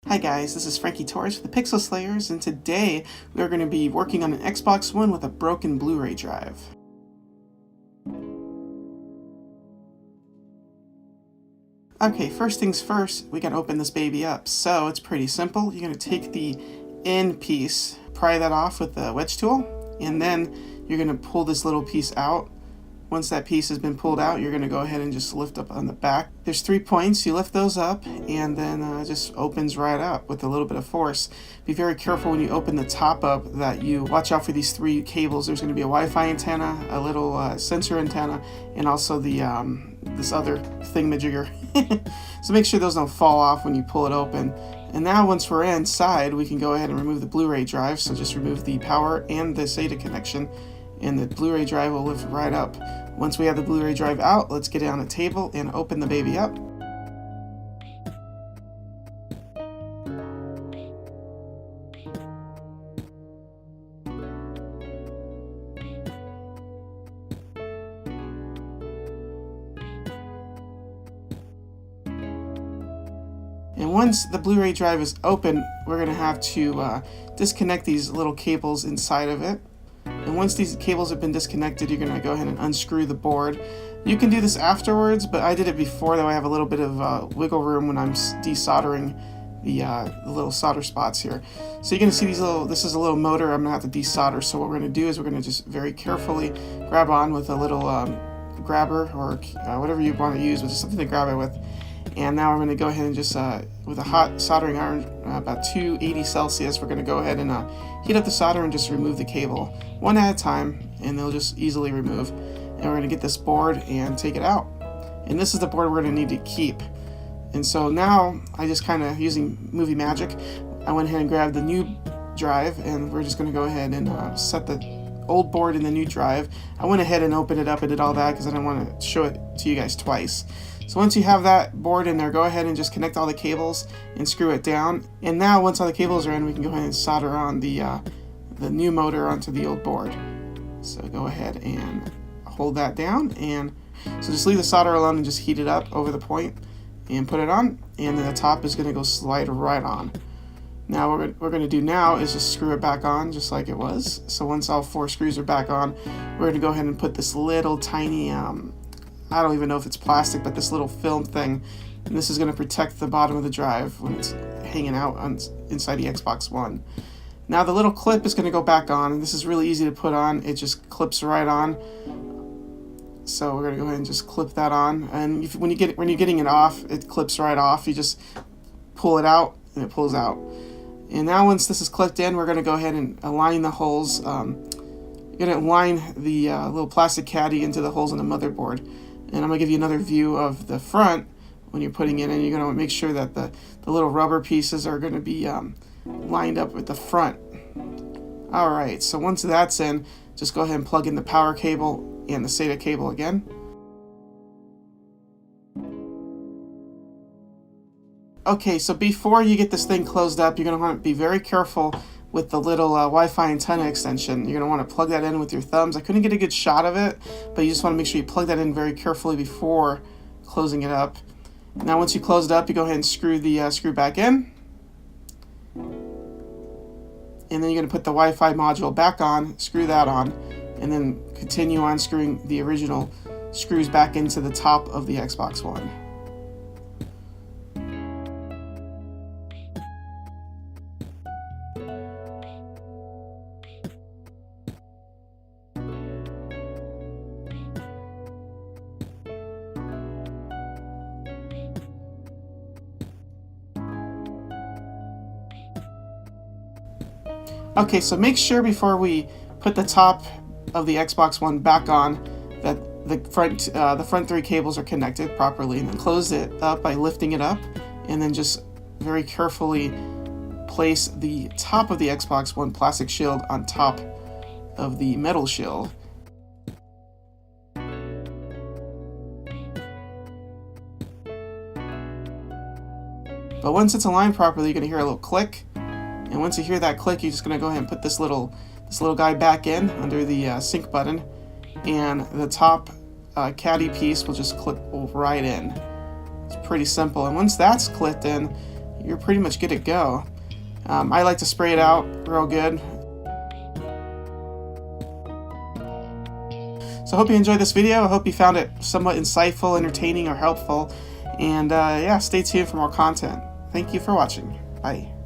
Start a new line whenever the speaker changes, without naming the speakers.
Hi guys, this is Frankie with the Pixel Slayers, and today we are going to be working on an Xbox One with a broken Blu Ray drive. Okay, first things first, we gotta open this baby up. So it's pretty simple. You're gonna take the end piece, pry that off with the wedge tool, and then you're gonna pull this little piece out. Once that piece has been pulled out, you're going to go ahead and just lift up on the back. There's 3 points. You lift those up, and then it just opens right up with a little bit of force. Be very careful when you open the top up that you watch out for these 3 cables. There's going to be a Wi-Fi antenna, a little sensor antenna, and also the this other thingamajigger. So make sure those don't fall off when you pull it open. And now once we're inside, we can go ahead and remove the Blu Ray drive. So just remove the power and the SATA connection, and the Blu Ray drive will lift right up. Once we have the Blu Ray drive out, let's get it on the table and open the baby up. And once the Blu Ray drive is open, we're going to have to disconnect these little cables inside of it. And once these cables have been disconnected, you're going to go ahead and unscrew the board. You can do this afterwards, but I did it before, though I have a little bit of wiggle room when I'm desoldering the little solder spots here. So you're going to see these little, this is a little motor I'm going to have to desolder. So what we're going to do is we're going to just very carefully grab on with a little grabber or whatever you want to use, but just something to grab it with. And now I'm going to go ahead and just, with a hot soldering iron, about 280 Celsius, we're going to go ahead and heat up the solder and just remove the cable one at a time, and they'll just easily remove. And we're going to get this board and take it out. And this is the board we're going to need to keep. And so now, I just kind of, using movie magic, I went ahead and grabbed the new drive, and we're just going to go ahead and set the old board in the new drive. I went ahead and opened it up and did all that because I didn't want to show it to you guys twice. So once you have that board in there, go ahead and just connect all the cables and screw it down. And now once all the cables are in, we can go ahead and solder on the new motor onto the old board. So go ahead and hold that down, and so just leave the solder alone and just heat it up over the point and put it on, and then the top is going to go slide right on. Now what we're going to do now is just screw it back on just like it was. So once all 4 screws are back on, we're going to go ahead and put this little tiny I don't even know if it's plastic, but this little film thing, and this is going to protect the bottom of the drive when it's hanging out inside the Xbox One. Now the little clip is going to go back on, and this is really easy to put on. It just clips right on. So we're going to go ahead and just clip that on, and when you're getting it off, it clips right off. You just pull it out, and it pulls out. And now once this is clipped in, we're going to go ahead and align the holes. You're going to align the little plastic caddy into the holes in the motherboard. And I'm going to give you another view of the front when you're putting it in. You're going to make sure that the little rubber pieces are going to be lined up with the front. Alright, so once that's in, just go ahead and plug in the power cable and the SATA cable again. Okay, so before you get this thing closed up, you're going to want to be very careful with the little Wi-Fi antenna extension. You're going to want to plug that in with your thumbs. I couldn't get a good shot of it, but you just want to make sure you plug that in very carefully before closing it up. Now once you close it up, you go ahead and screw the screw back in. And then you're going to put the Wi-Fi module back on, screw that on, and then continue on screwing the original screws back into the top of the Xbox One. Okay, so make sure before we put the top of the Xbox One back on that the front 3 cables are connected properly, and then close it up by lifting it up, and then just very carefully place the top of the Xbox One plastic shield on top of the metal shield. But once it's aligned properly, you're going to hear a little click. And once you hear that click, you're just going to go ahead and put this little guy back in under the sync button, and the top caddy piece will just clip right in. It's pretty simple. And once that's clipped in, you're pretty much good to go. I like to spray it out real good. So I hope you enjoyed this video. I hope you found it somewhat insightful, entertaining, or helpful. And yeah, stay tuned for more content. Thank you for watching. Bye.